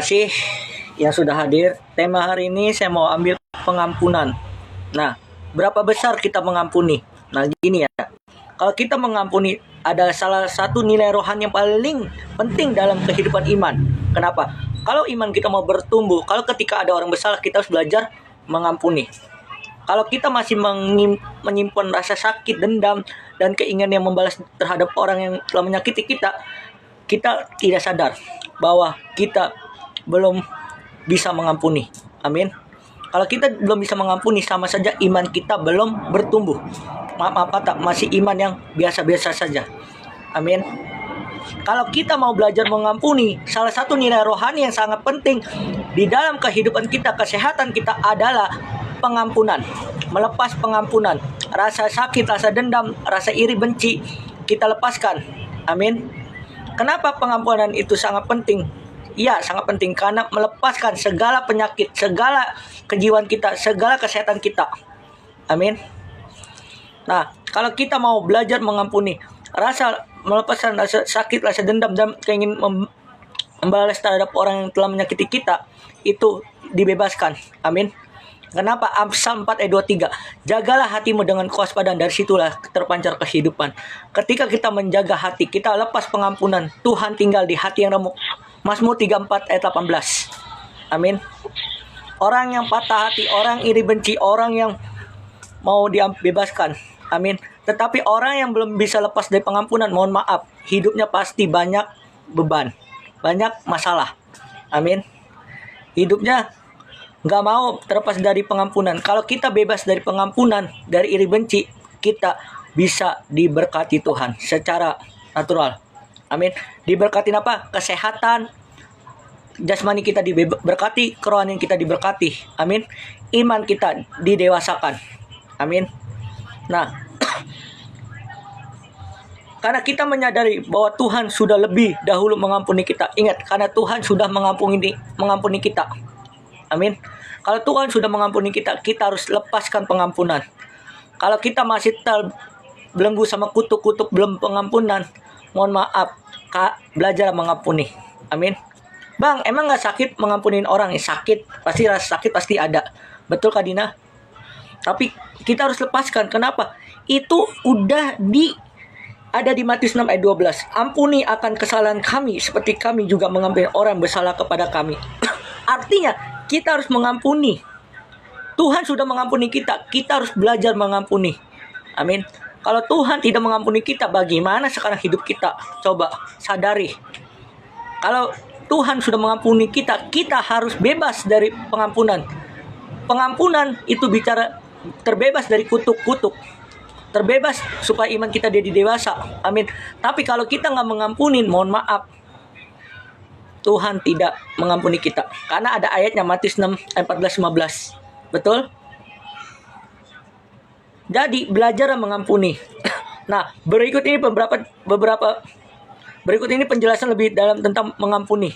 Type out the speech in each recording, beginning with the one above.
kasih yang sudah hadir. Tema hari ini saya mau ambil pengampunan. Nah, berapa besar kita mengampuni? Nah, gini ya. Kalau kita mengampuni adalah salah satu nilai rohani yang paling penting dalam kehidupan iman. Kenapa? Kalau iman kita mau bertumbuh, kalau ketika ada orang bersalah, kita harus belajar mengampuni. Kalau kita masih menyimpan rasa sakit, dendam, dan keinginan yang membalas terhadap orang yang telah menyakiti kita, kita tidak sadar bahwa kita belum bisa mengampuni. Amin. Kalau kita belum bisa mengampuni, sama saja iman kita belum bertumbuh. Maaf kata, masih iman yang biasa-biasa saja. Amin. Kalau kita mau belajar mengampuni, salah satu nilai rohani yang sangat penting di dalam kehidupan kita, kesehatan kita adalah pengampunan. Melepas pengampunan. Rasa sakit, rasa dendam, rasa iri, benci, kita lepaskan. Amin. Kenapa pengampunan itu sangat penting? Ya, sangat penting karena melepaskan segala penyakit, segala kejiwaan kita, segala kesehatan kita. Amin. Nah, kalau kita mau belajar mengampuni, melepaskan rasa sakit, rasa dendam, dan ingin membalas terhadap orang yang telah menyakiti kita, itu dibebaskan. Amin. Kenapa? Amsal 4 ayat 23. Jagalah hatimu dengan kewaspadaan, dari situlah terpancar kehidupan. Ketika kita menjaga hati, kita lepas pengampunan, Tuhan tinggal di hati yang remuk. Mazmur 34 ayat 18. Amin. Orang yang patah hati, orang iri benci, orang yang mau dibebaskan. Amin. Tetapi orang yang belum bisa lepas dari pengampunan, mohon maaf, hidupnya pasti banyak beban, banyak masalah. Amin. Hidupnya nggak mau terlepas dari pengampunan. Kalau kita bebas dari pengampunan, dari iri benci, kita bisa diberkati Tuhan secara natural. Amin. Diberkati apa? Kesehatan jasmani kita diberkati, kerohanian kita diberkati. Amin. Iman kita didewasakan. Amin. Nah, karena kita menyadari bahwa Tuhan sudah lebih dahulu mengampuni kita. Ingat, karena Tuhan sudah mengampuni kita. Amin. Kalau Tuhan sudah mengampuni kita, kita harus lepaskan pengampunan. Kalau kita masih terbelenggu sama kutuk-kutuk belum pengampunan, mohon maaf, belajar mengampuni. Amin. Bang, emang gak sakit mengampunin orang? Sakit, pasti rasa sakit pasti ada. Betul Kak Dina? Tapi kita harus lepaskan. Kenapa? Itu udah ada di Matius 6 ayat 12. Ampuni akan kesalahan kami, seperti kami juga mengampuni orang bersalah kepada kami. Artinya, kita harus mengampuni. Tuhan sudah mengampuni kita. Kita harus belajar mengampuni. Amin. Kalau Tuhan tidak mengampuni kita, bagaimana sekarang hidup kita? Coba sadari. Kalau Tuhan sudah mengampuni kita, kita harus bebas dari pengampunan. Pengampunan itu bicara terbebas dari kutuk-kutuk. Terbebas supaya iman kita jadi dewasa. Amin. Tapi kalau kita nggak mengampunin, mohon maaf, Tuhan tidak mengampuni kita. Karena ada ayatnya, Matius 6 ayat 14-15. Betul? Jadi belajar mengampuni. Nah, berikut ini berikut ini penjelasan lebih dalam tentang mengampuni.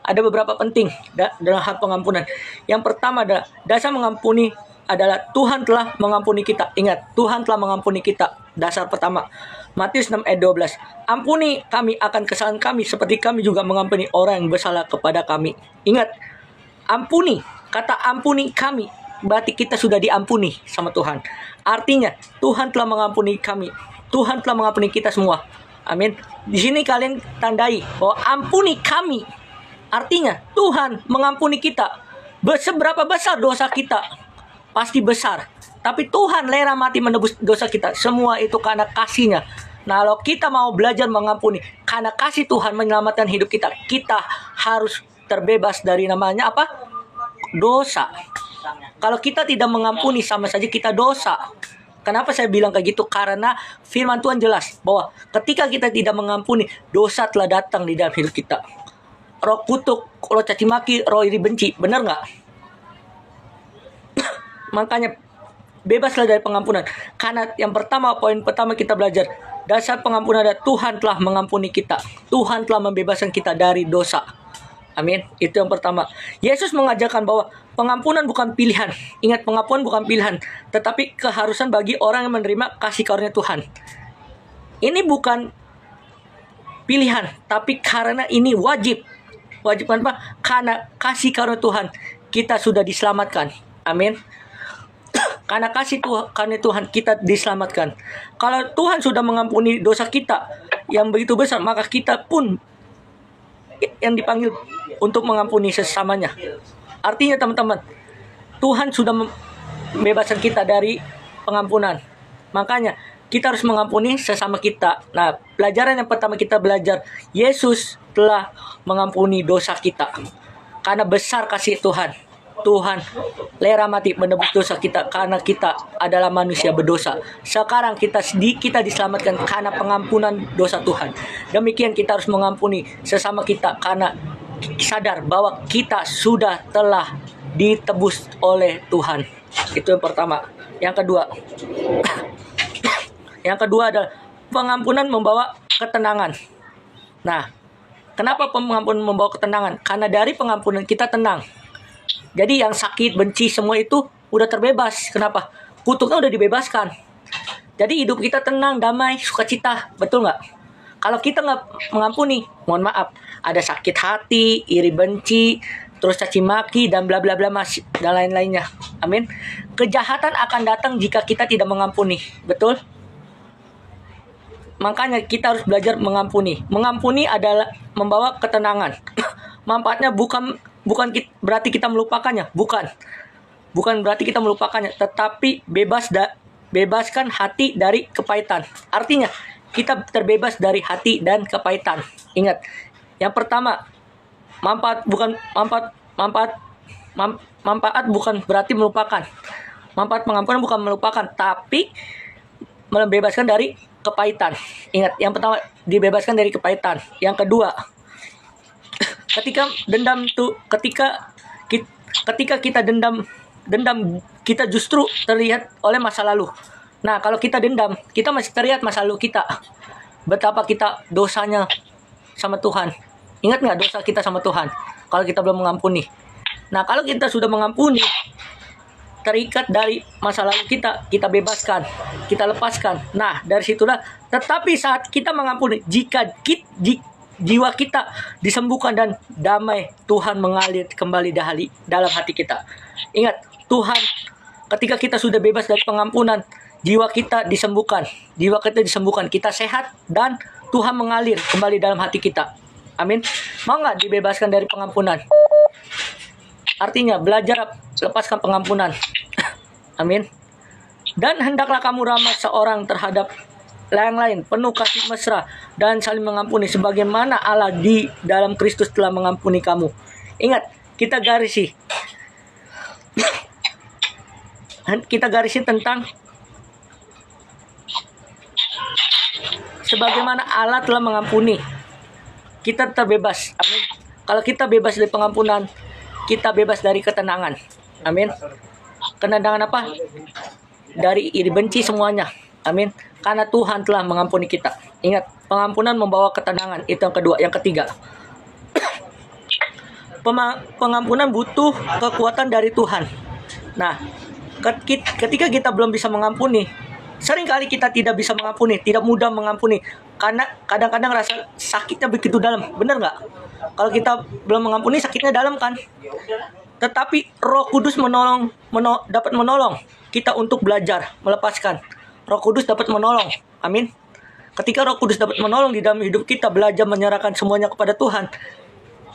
Ada beberapa penting dalam hal pengampunan. Yang pertama adalah dasar mengampuni adalah Tuhan telah mengampuni kita. Ingat, Tuhan telah mengampuni kita. Dasar pertama, Matius 6 ayat 12. Ampuni kami akan kesalahan kami, seperti kami juga mengampuni orang yang bersalah kepada kami. Ingat, ampuni. Kata ampuni kami, berarti kita sudah diampuni sama Tuhan. Artinya, Tuhan telah mengampuni kami. Tuhan telah mengampuni kita semua. Amin. Di sini kalian tandai bahwa ampuni kami. Artinya, Tuhan mengampuni kita. Seberapa besar dosa kita? Pasti besar. Tapi Tuhan rela mati menebus dosa kita. Semua itu karena kasih-Nya. Nah, kalau kita mau belajar mengampuni, karena kasih Tuhan menyelamatkan hidup kita, kita harus terbebas dari namanya apa? Dosa. Kalau kita tidak mengampuni, sama saja kita dosa. Kenapa saya bilang kayak gitu? Karena firman Tuhan jelas bahwa ketika kita tidak mengampuni, dosa telah datang di dalam hidup kita. Roh kutuk, roh caci maki, roh iri benci. Benar nggak? Makanya bebaslah dari pengampunan. Karena yang pertama, poin pertama kita belajar, dasar pengampunan adalah Tuhan telah mengampuni kita. Tuhan telah membebaskan kita dari dosa. Amin. Itu yang pertama. Yesus mengajarkan bahwa pengampunan bukan pilihan. Ingat, pengampunan bukan pilihan, tetapi keharusan bagi orang yang menerima kasih karunia Tuhan. Ini bukan pilihan, tapi karena ini wajib. Wajib apa? Karena kasih karunia Tuhan kita sudah diselamatkan. Amin. Karena karena Tuhan kita diselamatkan. Kalau Tuhan sudah mengampuni dosa kita yang begitu besar, maka kita pun yang dipanggil untuk mengampuni sesamanya. Artinya teman-teman, Tuhan sudah membebaskan kita dari pengampunan. Makanya kita harus mengampuni sesama kita. Nah, pelajaran yang pertama kita belajar, Yesus telah mengampuni dosa kita. Karena besar kasih Tuhan. Tuhan rela mati menebus dosa kita karena kita adalah manusia berdosa. Sekarang kita diselamatkan karena pengampunan dosa Tuhan. Demikian kita harus mengampuni sesama kita karena sadar bahwa kita sudah telah ditebus oleh Tuhan. Itu yang pertama. Yang kedua adalah pengampunan membawa ketenangan. Nah, kenapa pengampunan membawa ketenangan? Karena dari pengampunan kita tenang. Jadi yang sakit, benci, semua itu udah terbebas. Kenapa? Kutuknya udah dibebaskan. Jadi hidup kita tenang, damai, sukacita. Betul nggak? Kalau kita nggak mengampuni, mohon maaf, ada sakit hati, iri benci, terus caci maki, dan bla bla bla dan lain-lainnya. Amin. Kejahatan akan datang jika kita tidak mengampuni. Betul? Makanya kita harus belajar mengampuni. Mengampuni adalah membawa ketenangan. Manfaatnya bukan berarti kita melupakannya, bukan berarti kita melupakannya, tetapi bebaskan hati dari kepahitan. Artinya kita terbebas dari hati dan kepahitan. Ingat, yang pertama, manfaat bukan berarti melupakan. Manfaat pengampunan bukan melupakan, tapi membebaskan dari kepahitan. Ingat, yang pertama dibebaskan dari kepahitan. Yang kedua, ketika kita dendam kita justru terlihat oleh masa lalu. Nah, kalau kita dendam, kita masih terlihat masa lalu kita. Betapa kita dosanya sama Tuhan. Ingat nggak dosa kita sama Tuhan? Kalau kita belum mengampuni. Nah, kalau kita sudah mengampuni, terikat dari masa lalu kita bebaskan, kita lepaskan. Nah, dari situlah. Tetapi saat kita mengampuni, jika jiwa kita disembuhkan dan damai Tuhan mengalir kembali dalam hati kita. Ingat, Tuhan ketika kita sudah bebas dari pengampunan, jiwa kita disembuhkan, kita sehat dan Tuhan mengalir kembali dalam hati kita. Amin. Mau nggak dibebaskan dari pengampunan? Artinya belajar lepaskan pengampunan. Amin. Dan hendaklah kamu ramah seorang terhadap yang lain, penuh kasih mesra dan saling mengampuni sebagaimana Allah di dalam Kristus telah mengampuni kamu. Ingat, kita garisi tentang sebagaimana Allah telah mengampuni. Kita terbebas. Amin. Kalau kita bebas dari pengampunan, kita bebas dari ketenangan. Amin. Ketenangan apa? Dari iri benci semuanya. Amin. Karena Tuhan telah mengampuni kita. Ingat, pengampunan membawa ketenangan. Itu yang kedua. Yang ketiga, pengampunan butuh kekuatan dari Tuhan. Nah, ketika kita belum bisa mengampuni, seringkali kita tidak bisa mengampuni, tidak mudah mengampuni. Karena kadang-kadang rasa sakitnya begitu dalam. Benar nggak? Kalau kita belum mengampuni, sakitnya dalam kan? Tetapi Roh Kudus dapat menolong kita untuk belajar, melepaskan. Roh Kudus dapat menolong. Amin. Ketika Roh Kudus dapat menolong di dalam hidup kita, belajar menyerahkan semuanya kepada Tuhan,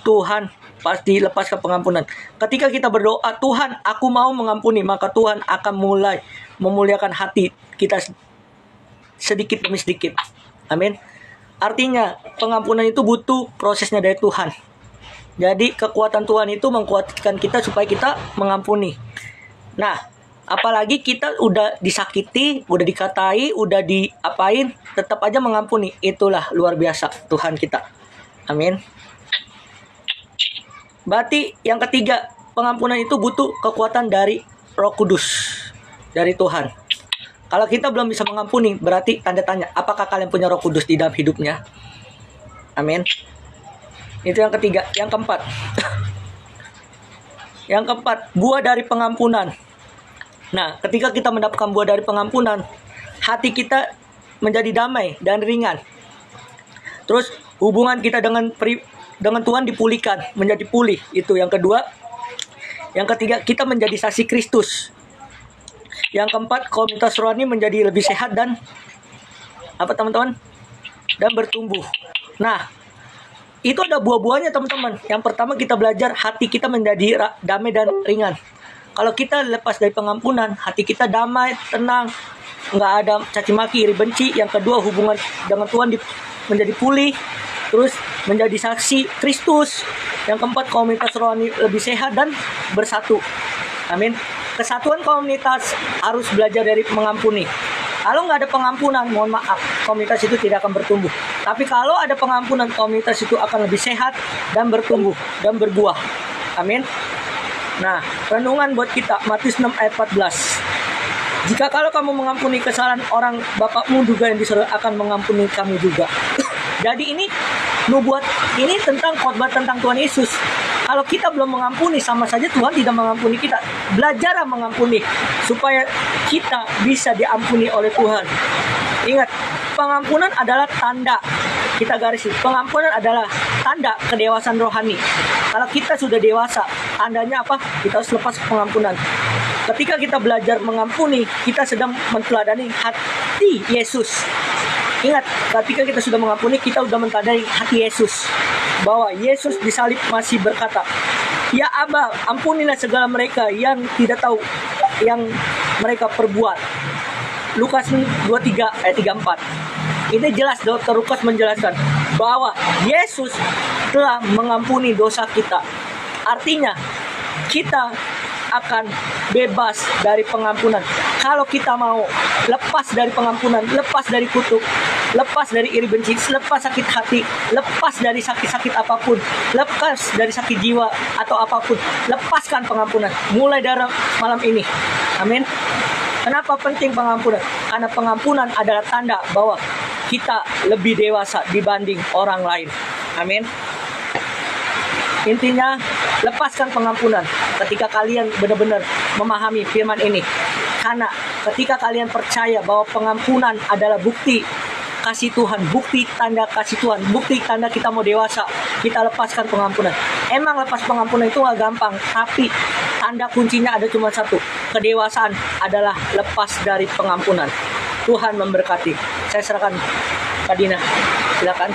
Tuhan pasti lepaskan pengampunan. Ketika kita berdoa, Tuhan, aku mau mengampuni, maka Tuhan akan mulai memuliakan hati kita sedikit demi sedikit. Amin. Artinya, pengampunan itu butuh prosesnya dari Tuhan. Jadi, kekuatan Tuhan itu menguatkan kita supaya kita mengampuni. Nah, apalagi kita udah disakiti, udah dikatai, udah diapain, tetap aja mengampuni. Itulah luar biasa Tuhan kita. Amin. Berarti yang ketiga, pengampunan itu butuh kekuatan dari Roh Kudus, dari Tuhan. Kalau kita belum bisa mengampuni, berarti tanda tanya, apakah kalian punya Roh Kudus di dalam hidupnya? Amin. Itu yang ketiga. Yang keempat, buah dari pengampunan. Nah, ketika kita mendapatkan buah dari pengampunan, hati kita menjadi damai dan ringan. Terus hubungan kita dengan dengan Tuhan dipulihkan, menjadi pulih. Itu yang kedua. Yang ketiga, kita menjadi saksi Kristus. Yang keempat, komunitas rohani menjadi lebih sehat dan apa teman-teman? Dan bertumbuh. Nah, itu ada buah-buahnya teman-teman. Yang pertama, kita belajar hati kita menjadi damai dan ringan. Kalau kita lepas dari pengampunan, hati kita damai, tenang, nggak ada caci maki, iri benci. Yang kedua, hubungan dengan Tuhan menjadi pulih, terus menjadi saksi Kristus. Yang keempat, komunitas rohani lebih sehat dan bersatu. Amin. Kesatuan komunitas harus belajar dari mengampuni. Kalau nggak ada pengampunan, mohon maaf, komunitas itu tidak akan bertumbuh. Tapi kalau ada pengampunan, komunitas itu akan lebih sehat dan bertumbuh dan berbuah. Amin. Nah, renungan buat kita, Matius 6 ayat 14. Jika kalau kamu mengampuni kesalahan orang, Bapakmu juga yang di surga akan mengampuni kamu juga. Jadi ini nubuat ini tentang khotbah tentang Tuhan Yesus. Kalau kita belum mengampuni, sama saja Tuhan tidak mengampuni kita. Belajarlah mengampuni supaya kita bisa diampuni oleh Tuhan. Ingat, pengampunan adalah tanda. Kita garisi, pengampunan adalah tanda kedewasaan rohani. Kalau kita sudah dewasa, tandanya apa? Kita harus lepas pengampunan. Ketika kita belajar mengampuni, kita sedang menteladani hati Yesus. Ingat, ketika kita sudah mengampuni, kita sudah menteladani hati Yesus. Bahwa Yesus disalib masih berkata, "Ya Aba, ampunilah segala mereka yang tidak tahu yang mereka perbuat." Lukas 23 ayat 34. Ini jelas Dr. Lukas menjelaskan bahwa Yesus telah mengampuni dosa kita. Artinya, kita akan bebas dari pengampunan. Kalau kita mau lepas dari pengampunan, lepas dari kutuk, lepas dari iri benci, lepas sakit hati, lepas dari sakit-sakit apapun, lepas dari sakit jiwa atau apapun, lepaskan pengampunan mulai dari malam ini. Amin. Kenapa penting pengampunan? Karena pengampunan adalah tanda bahwa kita lebih dewasa dibanding orang lain. Amin. Intinya, lepaskan pengampunan ketika kalian benar-benar memahami firman ini. Karena ketika kalian percaya bahwa pengampunan adalah bukti kasih Tuhan, bukti tanda kasih Tuhan, bukti tanda kita mau dewasa, kita lepaskan pengampunan. Emang lepas pengampunan itu gak gampang, tapi tanda kuncinya ada cuma satu. Kedewasaan adalah lepas dari pengampunan. Tuhan memberkati. Saya serahkan Kak Dina, silakan.